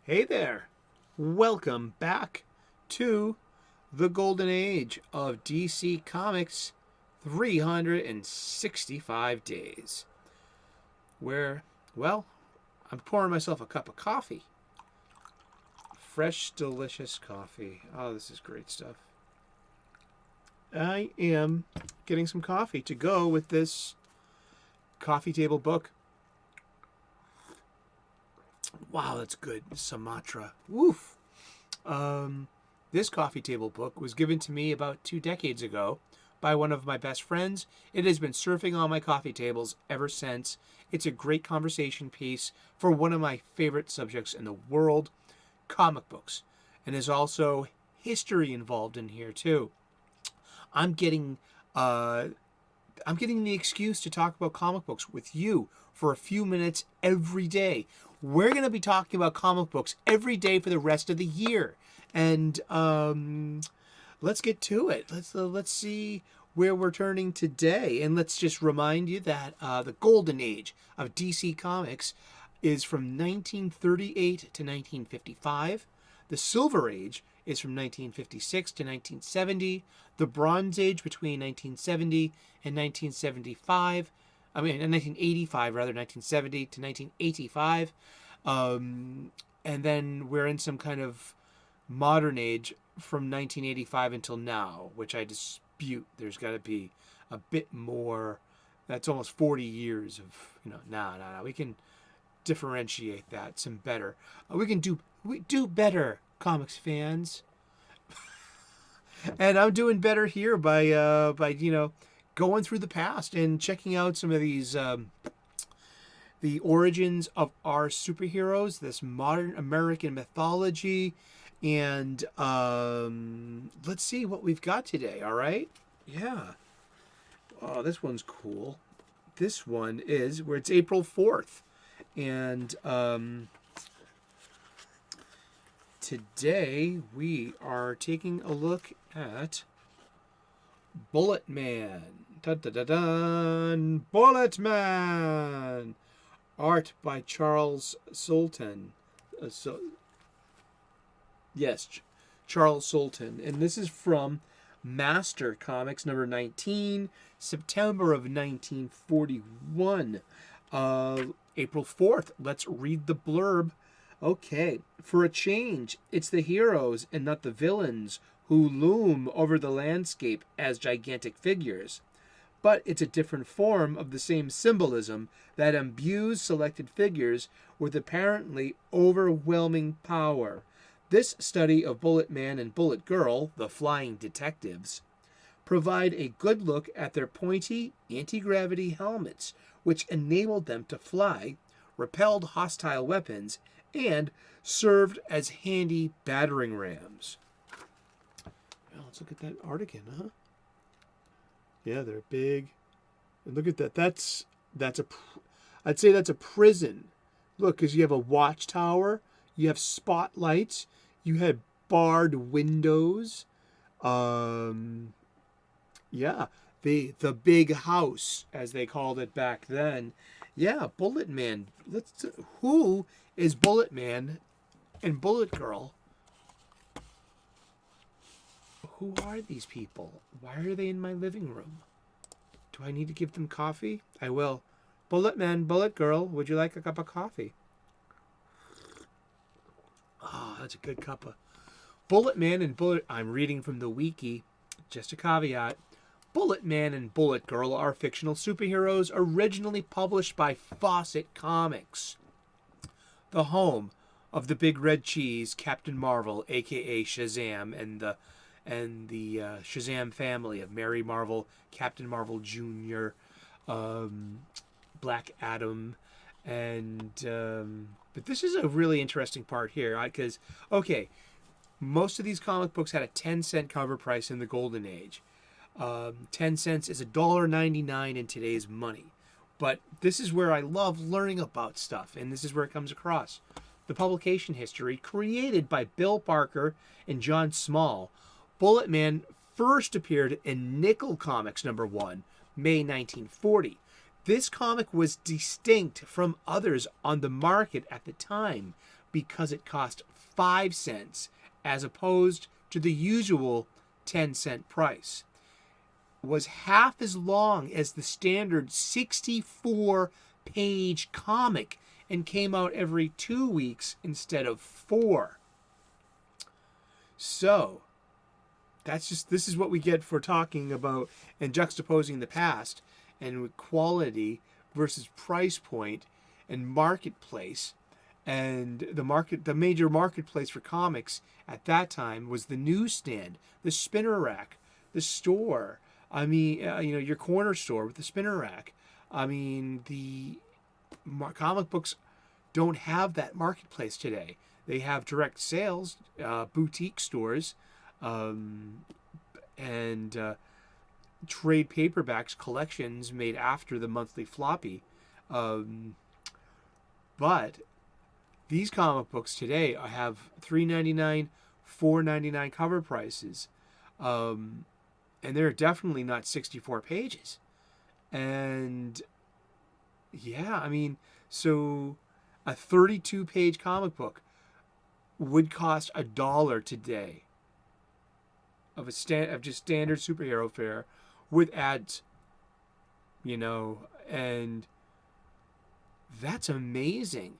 Hey there. Welcome back to the golden age of DC Comics 365 days. Where, well, I'm pouring myself a cup of coffee. Fresh, delicious coffee. Oh, this is great stuff. I am getting some coffee to go with this coffee table book. Wow, that's good. Sumatra. Woof. This coffee table book was given to me about 2 decades ago by one of my best friends. It has been surfing on my coffee tables ever since. It's a great conversation piece for one of my favorite subjects in the world, comic books. And there's also history involved in here too. I'm getting the excuse to talk about comic books with you for a few minutes every day. We're going to be talking about comic books every day for the rest of the year. And let's get to it. Let's see where we're turning today. And let's just remind you that the golden age of DC Comics is from 1938 to 1955. The Silver Age is from 1956 to 1970. The Bronze Age between 1970 and 1975. In 1985, rather, 1970 to 1985. And then we're in some kind of modern age from 1985 until now, which I dispute. There's got to be a bit more. That's almost 40 years of, no. We can differentiate that some better. We do better, comics fans. And I'm doing better here by going through the past and checking out some of these the origins of our superheroes, this modern American mythology, and let's see what we've got today. All right, yeah. Oh, this one's cool. This one is where it's April 4th, and today we are taking a look at Bullet Man. Da-da-da-dun! Bullet Man! Art by Charles Sultan. Charles Sultan. And this is from Master Comics number 19, September of 1941. April 4th. Let's read the blurb. Okay. For a change, it's the heroes and not the villains who loom over the landscape as gigantic figures. But it's a different form of the same symbolism that imbues selected figures with apparently overwhelming power. This study of Bullet Man and Bullet Girl, the flying detectives, provide a good look at their pointy anti-gravity helmets, which enabled them to fly, repelled hostile weapons, and served as handy battering rams. Well, let's look at that art again, huh? Yeah, they're big. And look at that. I'd say that's a prison. Look, because you have a watchtower, you have spotlights, you had barred windows. Yeah, the big house, as they called it back then. Yeah, Bullet Man. Who is Bullet Man and Bullet Girl? Who are these people? Why are they in my living room? Do I need to give them coffee? I will. Bullet Man, Bullet Girl, would you like a cup of coffee? Oh, that's a good cup of... Bullet Man and Bullet... I'm reading from the wiki. Just a caveat. Bullet Man and Bullet Girl are fictional superheroes originally published by Fawcett Comics, the home of the Big Red Cheese, Captain Marvel, a.k.a. Shazam, and the Shazam family of Mary Marvel, Captain Marvel Jr., Black Adam, and but this is a really interesting part here, because most of these comic books had a 10-cent cover price in the Golden Age. 10 cents is $1.99 in today's money, but this is where I love learning about stuff, and this is where it comes across. The publication history created by Bill Parker and John Small. Bullet Man first appeared in Nickel Comics number 1, May 1940. This comic was distinct from others on the market at the time because it cost 5 cents as opposed to the usual 10-cent price. Was half as long as the standard 64-page comic and came out every 2 weeks instead of 4. So, this is what we get for talking about and juxtaposing the past and quality versus price point and marketplace. And the major marketplace for comics at that time was the newsstand, the spinner rack, the store. I mean, your corner store with the spinner rack. I mean, the comic books don't have that marketplace today. They have direct sales, boutique stores, and trade paperbacks collections made after the monthly floppy. But these comic books today have $3.99, $4.99 cover prices. And they're definitely not 64 pages. And yeah, I mean, so a 32-page comic book would cost $1 today of just standard superhero fare with ads, and that's amazing.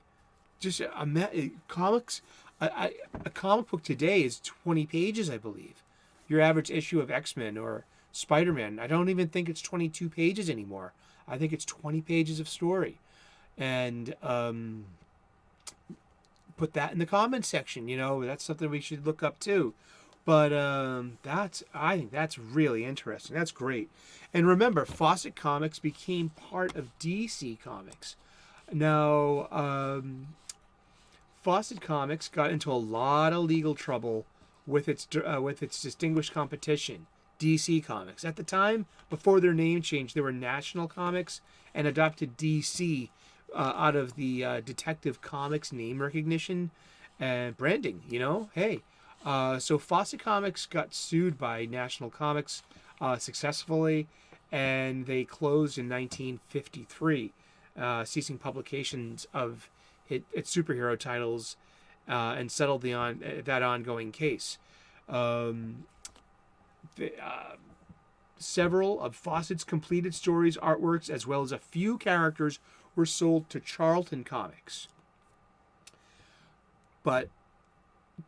Just comics, a comic book today is 20 pages, I believe. Your average issue of X-Men or Spider-Man, I don't even think it's 22 pages anymore. I think it's 20 pages of story. And put that in the comments section. That's something we should look up too. But I think that's really interesting. That's great. And remember, Fawcett Comics became part of DC Comics. Now, Fawcett Comics got into a lot of legal trouble with its distinguished competition, DC Comics. At the time, before their name change, they were National Comics and adopted DC out of the Detective Comics name recognition and branding. Hey. So Fawcett Comics got sued by National Comics successfully, and they closed in 1953, ceasing publications of its superhero titles and settled that ongoing case. Several of Fawcett's completed stories, artworks, as well as a few characters were sold to Charlton Comics. But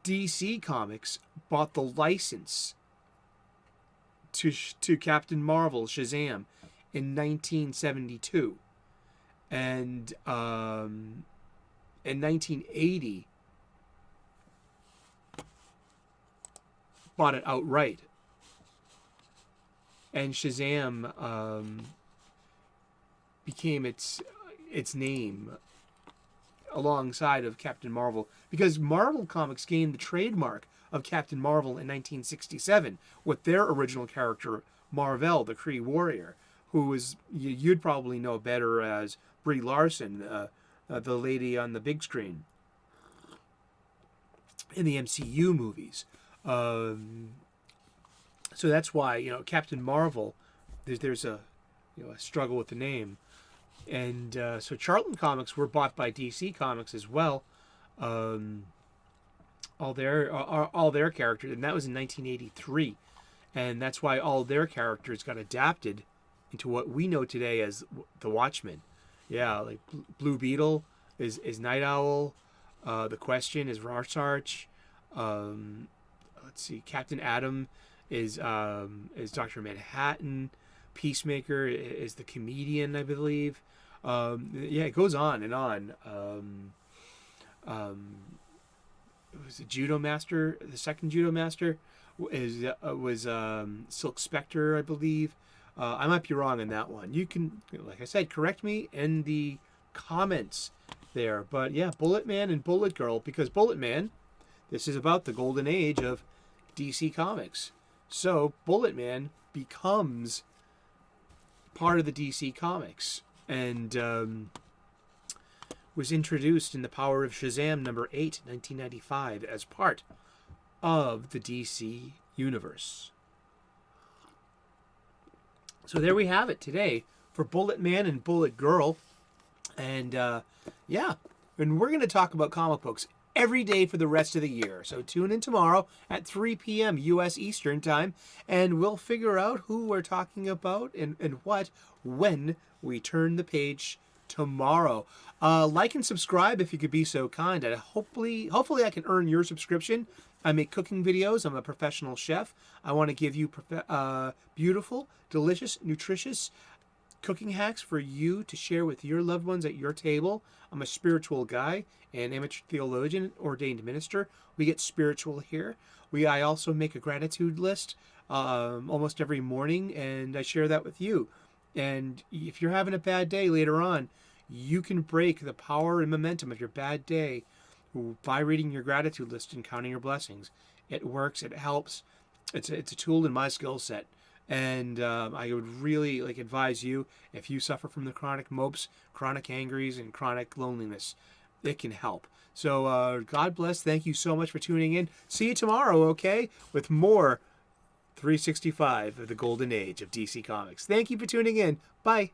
DC Comics bought the license to Captain Marvel, Shazam, in 1972. And in 1980, bought it outright. And Shazam became its name alongside of Captain Marvel, because Marvel Comics gained the trademark of Captain Marvel in 1967 with their original character, Mar-Vell, the Kree warrior, who was, you'd probably know better as Brie Larson, the lady on the big screen in the MCU movies. So that's why, Captain Marvel, there's a struggle with the name. And so Charlton Comics were bought by DC Comics as well. All their characters, and that was in 1983. And that's why all their characters got adapted into what we know today as the Watchmen. Yeah, like Blue Beetle is Night Owl. The Question is Rorschach. Let's see, Captain Atom is Dr. Manhattan. Peacemaker is the Comedian, I believe. It goes on and on. It was the Judo Master, the second Judo Master was Silk Spectre, I believe. I might be wrong on that one. You can, like I said, correct me in the comments there. But yeah, Bullet Man and Bullet Girl, because Bullet Man, this is about the golden age of DC Comics. So Bullet Man becomes part of the DC Comics and was introduced in The Power of Shazam number 8, 1995, as part of the DC universe. So there we have it today for Bullet Man and Bullet Girl. And and we're going to talk about comic books every day for the rest of the year. So tune in tomorrow at 3 p.m. U.S. Eastern Time, and we'll figure out who we're talking about and what when we turn the page tomorrow. Like and subscribe if you could be so kind. Hopefully I can earn your subscription. I make cooking videos. I'm a professional chef. I want to give you beautiful, delicious, nutritious cooking hacks for you to share with your loved ones at your table. I'm a spiritual guy, an amateur theologian, ordained minister. We get spiritual here. I also make a gratitude list almost every morning, and I share that with you. And if you're having a bad day later on, you can break the power and momentum of your bad day by reading your gratitude list and counting your blessings. It works. It helps. It's a tool in my skill set. And I would really advise you, if you suffer from the chronic mopes, chronic angries, and chronic loneliness, it can help. So God bless. Thank you so much for tuning in. See you tomorrow, okay, with more 365 of the golden age of DC Comics. Thank you for tuning in. Bye.